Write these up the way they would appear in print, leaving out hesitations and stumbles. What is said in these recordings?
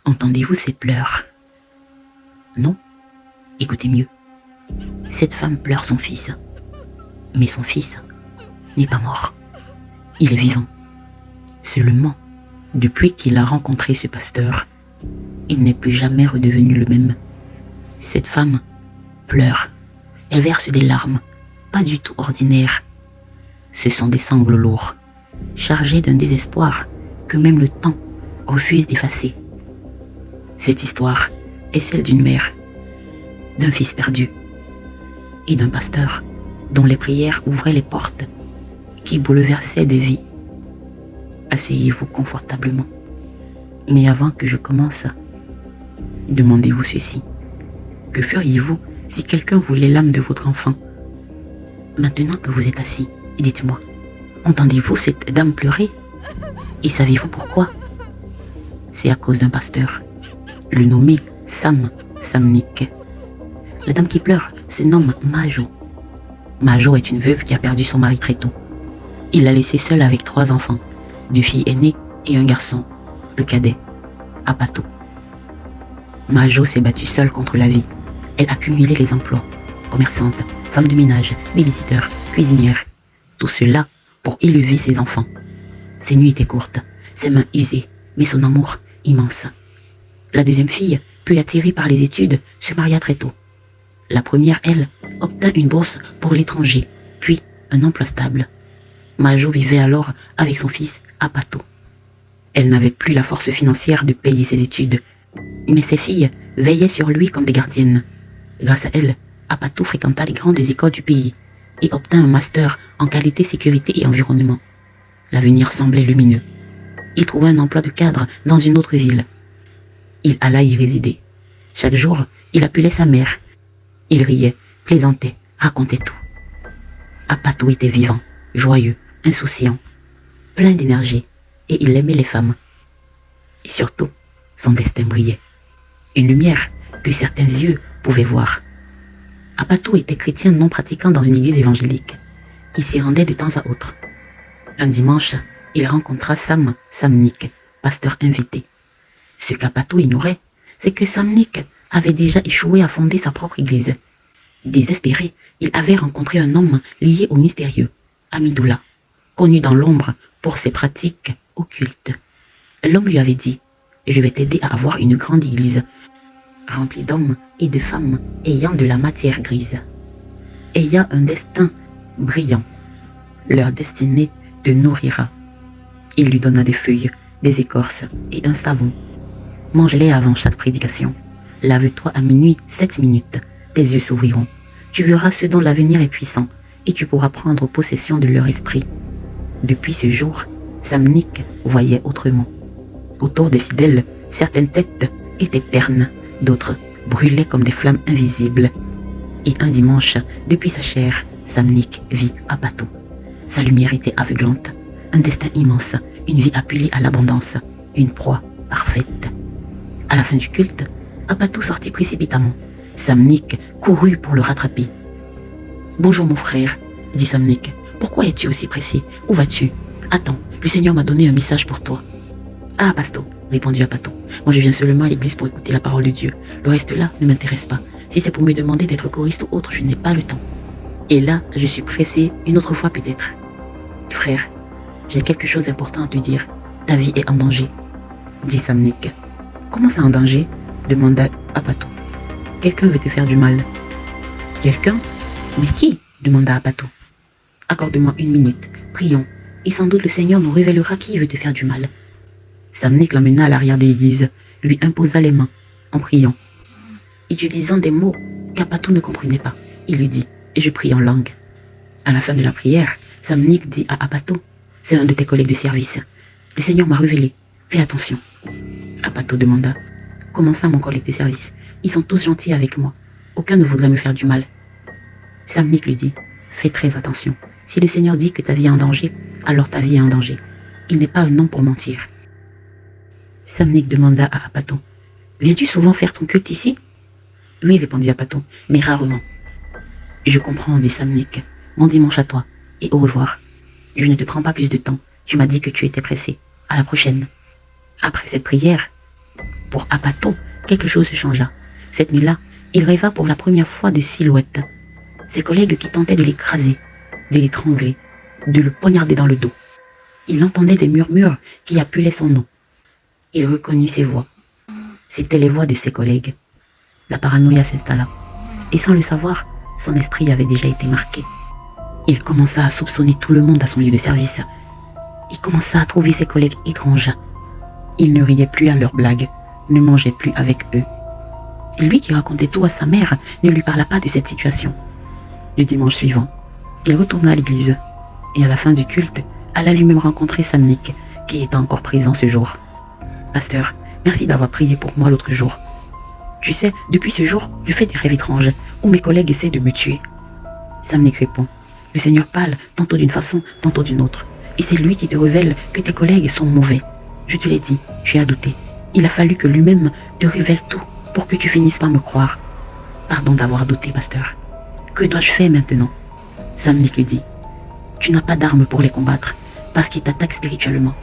Entendez-vous ces pleurs? Non? Écoutez mieux. Cette femme pleure son fils. Mais son fils n'est pas mort. Il est vivant. Seulement, depuis qu'il a rencontré ce pasteur, il n'est plus jamais redevenu le même. Cette femme pleure. Elle verse des larmes, pas du tout ordinaires. Ce sont des sanglots lourds, chargés d'un désespoir que même le temps refuse d'effacer. Cette histoire est celle d'une mère, d'un fils perdu et d'un pasteur dont les prières ouvraient les portes qui bouleversaient des vies. Asseyez-vous confortablement. Mais avant que je commence, demandez-vous ceci. Que feriez-vous si quelqu'un voulait l'âme de votre enfant? Maintenant que vous êtes assis, dites-moi, entendez-vous cette dame pleurer? Et savez-vous pourquoi? C'est à cause d'un pasteur, le nommé Samnik. La dame qui pleure se nomme Majo. Majo est une veuve qui a perdu son mari très tôt. Il l'a laissée seule avec 3 enfants, 2 filles aînées et un garçon, le cadet, Apato. Majo s'est battue seule contre la vie. Elle a cumulé les emplois, commerçante, femme de ménage, babysitter, cuisinière. Tout cela pour élever ses enfants. Ses nuits étaient courtes, ses mains usées, mais son amour immense. La deuxième fille, peu attirée par les études, se maria très tôt. La première, elle, obtint une bourse pour l'étranger, puis un emploi stable. Majo vivait alors avec son fils Apato. Elle n'avait plus la force financière de payer ses études, mais ses filles veillaient sur lui comme des gardiennes. Grâce à elle, Apato fréquenta les grandes écoles du pays et obtint un master en qualité, sécurité et environnement. L'avenir semblait lumineux. Il trouva un emploi de cadre dans une autre ville. Il alla y résider. Chaque jour, il appelait sa mère. Il riait, plaisantait, racontait tout. Apato était vivant, joyeux, insouciant, plein d'énergie, et il aimait les femmes. Et surtout, son destin brillait. Une lumière que certains yeux pouvaient voir. Apato était chrétien non pratiquant dans une église évangélique. Il s'y rendait de temps à autre. Un dimanche, il rencontra Samnik, pasteur invité. Ce qu'Apato ignorait, c'est que Samnik avait déjà échoué à fonder sa propre église. Désespéré, il avait rencontré un homme lié au mystérieux, Amidullah, connu dans l'ombre pour ses pratiques occultes. L'homme lui avait dit « Je vais t'aider à avoir une grande église, remplie d'hommes et de femmes ayant de la matière grise, ayant un destin brillant. Leur destinée te nourrira. » Il lui donna des feuilles, des écorces et un savon. « Mange-les avant chaque prédication. Lave-toi à minuit 7 minutes. Tes yeux s'ouvriront. Tu verras ce dont l'avenir est puissant et tu pourras prendre possession de leur esprit. » Depuis ce jour, Samnik voyait autrement. Autour des fidèles, certaines têtes étaient ternes, d'autres brûlaient comme des flammes invisibles. Et un dimanche, depuis sa chair, Samnik vit Apato. Sa lumière était aveuglante, un destin immense, une vie appelée à l'abondance, une proie parfaite. À la fin du culte, Apato sortit précipitamment. Samnik courut pour le rattraper. « Bonjour mon frère, dit Samnik. Pourquoi es-tu aussi pressé? Où vas-tu? Attends, le Seigneur m'a donné un message pour toi. » « Ah, Pasto, répondit Apato. Moi je viens seulement à l'église pour écouter la parole de Dieu. Le reste là ne m'intéresse pas. Si c'est pour me demander d'être choriste ou autre, je n'ai pas le temps. Et là, je suis pressé une autre fois peut-être. Frère, j'ai quelque chose d'important à te dire. Ta vie est en danger, dit Samnik. Comment ça en danger? Demanda Apato. Quelqu'un veut te faire du mal. Quelqu'un? Mais qui? Demanda Apato. Accorde-moi 1 minute, prions, et sans doute le Seigneur nous révélera qui veut te faire du mal. Samnik l'emmena à l'arrière de l'église, lui imposa les mains, en priant. Utilisant des mots qu'Apato ne comprenait pas, il lui dit, et je prie en langue. À la fin de la prière, Samnik dit à Apato, c'est un de tes collègues de service. Le Seigneur m'a révélé, fais attention. Apato demanda, comment ça mon collègue de service? Ils sont tous gentils avec moi, aucun ne voudrait me faire du mal. Samnik lui dit, fais très attention. Si le Seigneur dit que ta vie est en danger, alors ta vie est en danger. Il n'est pas un homme pour mentir. Samnik demanda à Apato, viens-tu souvent faire ton culte ici? Oui, répondit Apato, mais rarement. Je comprends, dit Samnik. Bon dimanche à toi, et au revoir. Je ne te prends pas plus de temps. Tu m'as dit que tu étais pressé. À la prochaine. Après cette prière, pour Apato, quelque chose changea. Cette nuit-là, il rêva pour la première fois de silhouettes. Ses collègues qui tentaient de l'écraser, de l'étrangler, de le poignarder dans le dos. Il entendait des murmures qui appelaient son nom. Il reconnut ses voix. C'étaient les voix de ses collègues. La paranoïa s'installa. Et sans le savoir, son esprit avait déjà été marqué. Il commença à soupçonner tout le monde à son lieu de service. Il commença à trouver ses collègues étranges. Il ne riait plus à leurs blagues, ne mangeait plus avec eux. Et lui qui racontait tout à sa mère ne lui parla pas de cette situation. Le dimanche suivant, il retourna à l'église. Et à la fin du culte, alla lui-même rencontrer Samnik, qui était encore présent ce jour. « Pasteur, merci d'avoir prié pour moi l'autre jour. Tu sais, depuis ce jour, je fais des rêves étranges, où mes collègues essaient de me tuer. » Samnik répond, « Le Seigneur parle, tantôt d'une façon, tantôt d'une autre. Et c'est lui qui te révèle que tes collègues sont mauvais. Je te l'ai dit, tu as douté. Il a fallu que lui-même te révèle tout pour que tu finisses par me croire. Pardon d'avoir douté, pasteur. Que dois-je faire maintenant ?» Samnik lui dit, « Tu n'as pas d'armes pour les combattre, parce qu'ils t'attaquent spirituellement.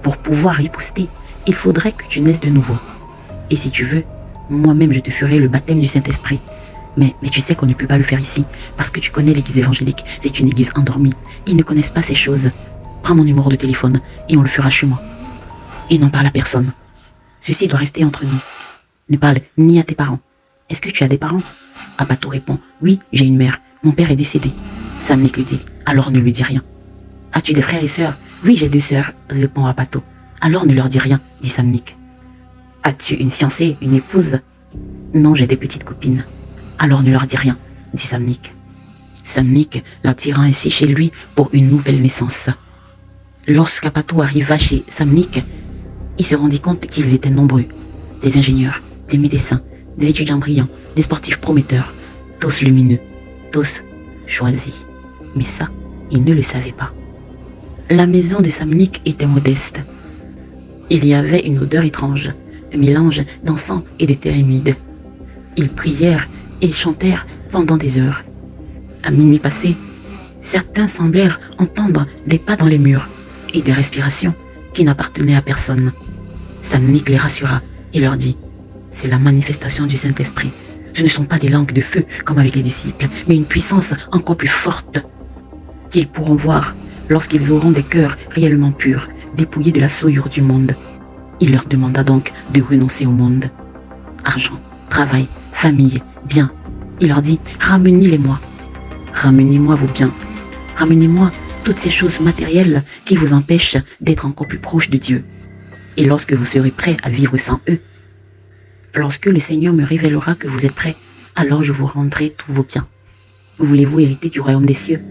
Pour pouvoir riposter, il faudrait que tu naisses de nouveau. Et si tu veux, moi-même je te ferai le baptême du Saint-Esprit. Mais tu sais qu'on ne peut pas le faire ici, parce que tu connais l'église évangélique, c'est une église endormie. Ils ne connaissent pas ces choses. Prends mon numéro de téléphone et on le fera chez moi. Et n'en parle à personne. Ceci doit rester entre nous. Ne parle ni à tes parents. Est-ce que tu as des parents ?» Apato répond, « Oui, j'ai une mère. Mon père est décédé. » Samnik lui dit, « Alors ne lui dis rien. »« As-tu des frères et sœurs ?»« Oui, j'ai 2 sœurs, répond Apato. »« Alors ne leur dis rien, dit Samnik. »« As-tu une fiancée, une épouse ?»« Non, j'ai des petites copines. »« Alors ne leur dis rien, dit Samnik. » Samnik l'attira ainsi chez lui pour une nouvelle naissance. Lorsqu'Apato arriva chez Samnik, il se rendit compte qu'ils étaient nombreux. Des ingénieurs, des médecins, des étudiants brillants, des sportifs prometteurs, tous lumineux, tous choisis. Mais ça, il ne le savait pas. La maison de Samnik était modeste. Il y avait une odeur étrange, un mélange d'encens et de terre humide. Ils prièrent et chantèrent pendant des heures. À minuit passé, certains semblèrent entendre des pas dans les murs et des respirations qui n'appartenaient à personne. Samnik les rassura et leur dit, « C'est la manifestation du Saint-Esprit. Ce ne sont pas des langues de feu comme avec les disciples, mais une puissance encore plus forte qu'ils pourront voir lorsqu'ils auront des cœurs réellement purs, dépouillés de la souillure du monde. » Il leur demanda donc de renoncer au monde. Argent, travail, famille, biens. Il leur dit, « Ramenez-les-moi. Ramenez-moi vos biens. Ramenez-moi toutes ces choses matérielles qui vous empêchent d'être encore plus proche de Dieu. Et lorsque vous serez prêts à vivre sans eux, lorsque le Seigneur me révélera que vous êtes prêts, alors je vous rendrai tous vos biens. Voulez-vous hériter du royaume des cieux?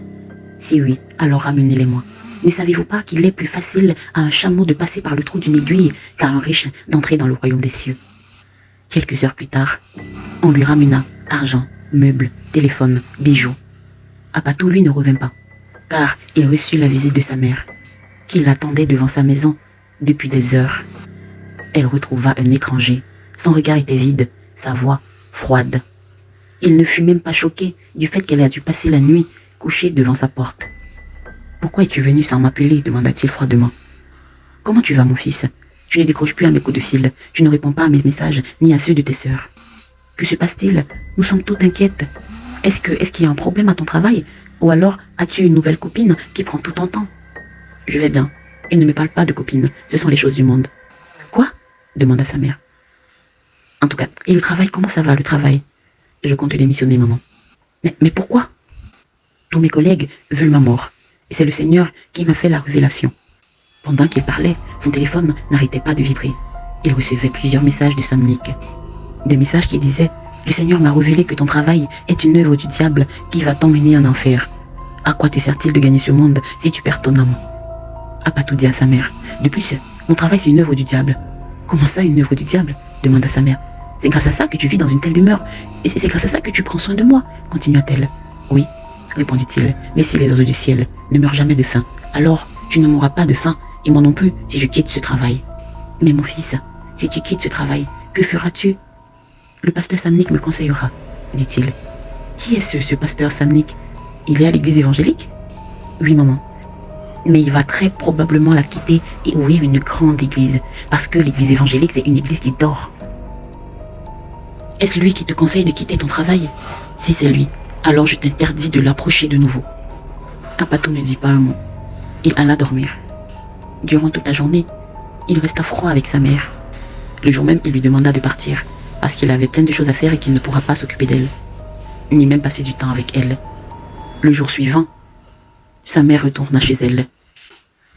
Si oui, alors ramenez-les-moi. Ne savez-vous pas qu'il est plus facile à un chameau de passer par le trou d'une aiguille qu'à un riche d'entrer dans le royaume des cieux? » Quelques heures plus tard, on lui ramena argent, meubles, téléphone, bijoux. Apato, lui, ne revint pas, car il reçut la visite de sa mère, qui l'attendait devant sa maison depuis des heures. Elle retrouva un étranger. Son regard était vide, sa voix froide. Il ne fut même pas choqué du fait qu'elle a dû passer la nuit couchée devant sa porte. « Pourquoi es-tu venu sans m'appeler » demanda-t-il froidement. « Comment tu vas, mon fils? Je ne décroche plus à mes coups de fil. Tu ne réponds pas à mes messages ni à ceux de tes sœurs. Que se passe-t-il? Nous sommes toutes inquiètes. Est-ce qu'il y a un problème à ton travail? Ou alors as-tu une nouvelle copine qui prend tout ton temps? » « Je vais bien. Et ne me parle pas de copine. Ce sont les choses du monde. »« Quoi ?» demanda sa mère. « En tout cas, et le travail, comment ça va le travail? »« Je compte démissionner, maman. »« Mais pourquoi? » ?»« Tous mes collègues veulent ma mort. Et c'est le Seigneur qui m'a fait la révélation. » Pendant qu'il parlait, son téléphone n'arrêtait pas de vibrer. Il recevait plusieurs messages de Samnik. Des messages qui disaient « Le Seigneur m'a révélé que ton travail est une œuvre du diable qui va t'emmener en enfer. À quoi te sert-il de gagner ce monde si tu perds ton âme ?» Apato dit à sa mère, « De plus, mon travail c'est une œuvre du diable. »« Comment ça, une œuvre du diable ?» demanda sa mère. « C'est grâce à ça que tu vis dans une telle demeure. Et c'est grâce à ça que tu prends soin de moi, continua-t-elle. »« Oui, répondit-il, mais si les oiseaux du ciel ne meurent jamais de faim, alors tu ne mourras pas de faim, et moi non plus si je quitte ce travail. »« Mais mon fils, si tu quittes ce travail, que feras-tu ?»« Le pasteur Samnik me conseillera, dit-il. »« Qui est ce pasteur Samnik? Il est à l'église évangélique ?»« Oui, maman. Mais il va très probablement la quitter et ouvrir une grande église, parce que l'église évangélique, c'est une église qui dort. Est-ce lui qui te conseille de quitter ton travail? Si c'est lui, alors je t'interdis de l'approcher de nouveau. Apatou ne dit pas un mot. Il alla dormir. Durant toute la journée, il resta froid avec sa mère. Le jour même, il lui demanda de partir, parce qu'il avait plein de choses à faire et qu'il ne pourra pas s'occuper d'elle, ni même passer du temps avec elle. Le jour suivant, sa mère retourna chez elle.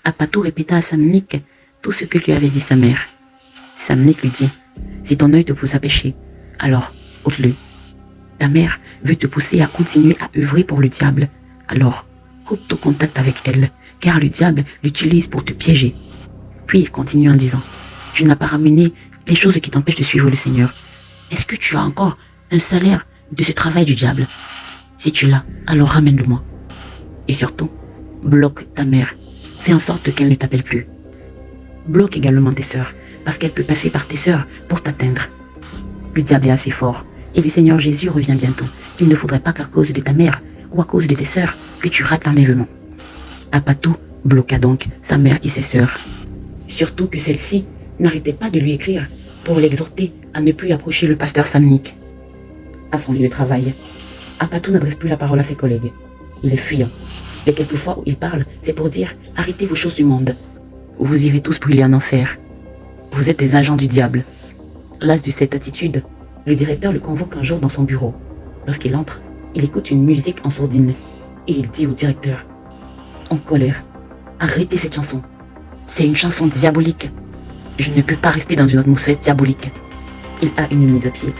Apatou répéta à Samnik tout ce que lui avait dit sa mère. Samnik lui dit, « Si ton œil te pousse à pécher, alors ôte-le. Ta mère veut te pousser à continuer à œuvrer pour le diable, alors coupe ton contact avec elle, car le diable l'utilise pour te piéger. » Puis il continue en disant, « Tu n'as pas ramené les choses qui t'empêchent de suivre le Seigneur. Est-ce que tu as encore un salaire de ce travail du diable? Si tu l'as, alors ramène-le-moi. Et surtout, bloque ta mère. Fais en sorte qu'elle ne t'appelle plus. Bloque également tes sœurs, parce qu'elle peut passer par tes sœurs pour t'atteindre. Le diable est assez fort, et le Seigneur Jésus revient bientôt. Il ne faudrait pas qu'à cause de ta mère ou à cause de tes sœurs que tu rates l'enlèvement. » Apatou bloqua donc sa mère et ses sœurs. Surtout que celle-ci n'arrêtait pas de lui écrire pour l'exhorter à ne plus approcher le pasteur Samnik. À son lieu de travail, Apatou n'adresse plus la parole à ses collègues. Il est fuyant. Les quelques fois où il parle, c'est pour dire « Arrêtez vos choses du monde. Vous irez tous brûler en enfer. Vous êtes des agents du diable. » Las de cette attitude, le directeur le convoque un jour dans son bureau. Lorsqu'il entre, il écoute une musique en sourdine et il dit au directeur, en colère, « Arrêtez cette chanson. C'est une chanson diabolique. Je ne peux pas rester dans une atmosphère diabolique. » Il a une mise à pied.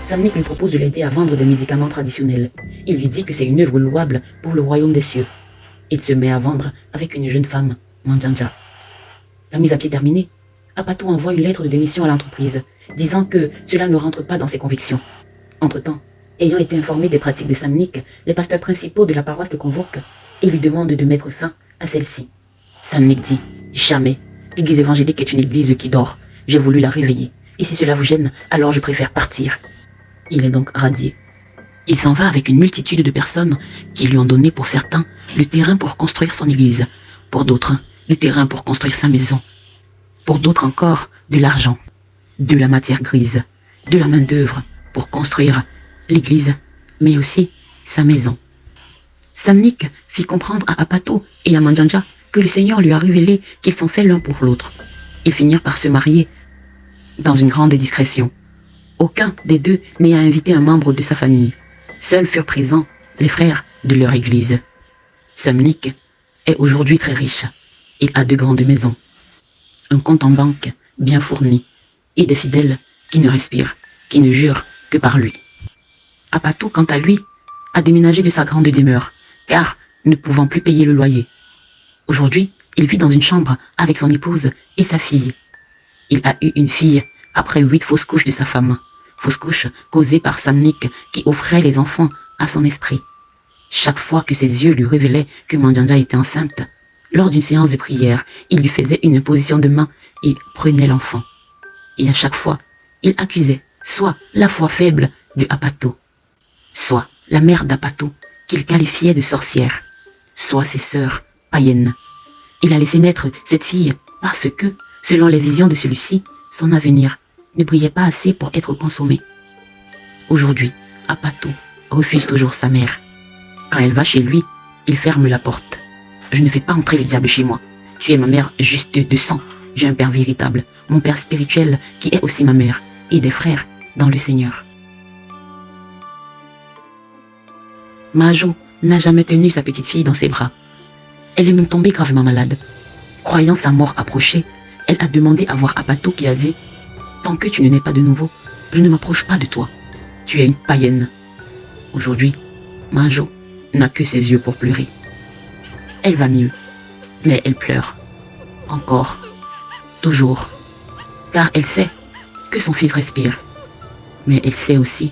Samnik lui propose de l'aider à vendre des médicaments traditionnels. Il lui dit que c'est une œuvre louable pour le royaume des cieux. Il se met à vendre avec une jeune femme, Manjanja. La mise à pied terminée, Apatou envoie une lettre de démission à l'entreprise, disant que cela ne rentre pas dans ses convictions. Entre-temps, ayant été informé des pratiques de Samnik, les pasteurs principaux de la paroisse le convoquent et lui demandent de mettre fin à celle-ci. Samnik dit, « Jamais. L'église évangélique est une église qui dort. J'ai voulu la réveiller. Et si cela vous gêne, alors je préfère partir. » Il est donc radié. Il s'en va avec une multitude de personnes qui lui ont donné pour certains le terrain pour construire son église, pour d'autres le terrain pour construire sa maison, pour d'autres encore de l'argent, de la matière grise, de la main-d'œuvre pour construire l'église, mais aussi sa maison. Samnik fit comprendre à Apatou et à Manjanja que le Seigneur lui a révélé qu'ils sont faits l'un pour l'autre. Ils finirent par se marier dans une grande discrétion. Aucun des deux n'ayant invité un membre de sa famille. Seuls furent présents les frères de leur église. Samnik est aujourd'hui très riche. Il a 2 grandes maisons, un compte en banque bien fourni et des fidèles qui ne respirent, qui ne jurent que par lui. Apatou, quant à lui, a déménagé de sa grande demeure, car ne pouvant plus payer le loyer. Aujourd'hui, il vit dans une chambre avec son épouse et sa fille. Il a eu une fille après 8 fausses couches de sa femme. Fausses couches causées par Samnik qui offrait les enfants à son esprit. Chaque fois que ses yeux lui révélaient que Manjanja était enceinte, lors d'une séance de prière, il lui faisait une imposition de main et prenait l'enfant. Et à chaque fois, il accusait soit la foi faible de Apatou, soit la mère d'Apatou qu'il qualifiait de sorcière, soit ses sœurs païennes. Il a laissé naître cette fille parce que, selon les visions de celui-ci, son avenir ne brillait pas assez pour être consommé. Aujourd'hui, Apatou refuse toujours sa mère. Quand elle va chez lui, il ferme la porte. « Je ne fais pas entrer le diable chez moi. Tu es ma mère juste de sang. J'ai un père véritable, mon père spirituel qui est aussi ma mère, et des frères dans le Seigneur. » Majo n'a jamais tenu sa petite fille dans ses bras. Elle est même tombée gravement malade. Croyant sa mort approcher, elle a demandé à voir Apatou qui a dit « Tant que tu ne nais pas de nouveau, je ne m'approche pas de toi. Tu es une païenne. » Aujourd'hui, Majo n'a que ses yeux pour pleurer. Elle va mieux, mais elle pleure. Encore, toujours, car elle sait que son fils respire. Mais elle sait aussi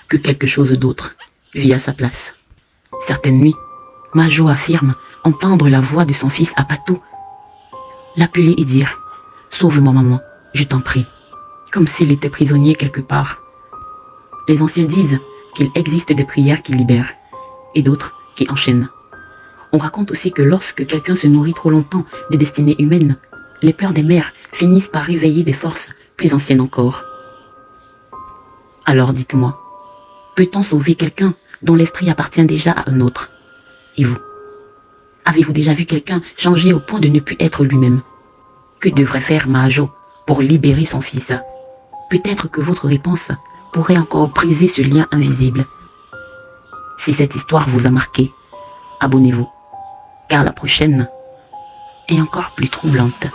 que quelque chose d'autre vit à sa place. Certaines nuits, Majo affirme entendre la voix de son fils Apatou l'appeler et dire « Sauve-moi maman, je t'en prie », comme s'il était prisonnier quelque part. Les anciens disent qu'il existe des prières qui libèrent et d'autres qui enchaînent. On raconte aussi que lorsque quelqu'un se nourrit trop longtemps des destinées humaines, les pleurs des mères finissent par réveiller des forces plus anciennes encore. Alors dites-moi, peut-on sauver quelqu'un dont l'esprit appartient déjà à un autre? Et vous? Avez-vous déjà vu quelqu'un changer au point de ne plus être lui-même? Que devrait faire Majo pour libérer son fils? Peut-être que votre réponse pourrait encore briser ce lien invisible. Si cette histoire vous a marqué, abonnez-vous, car la prochaine est encore plus troublante.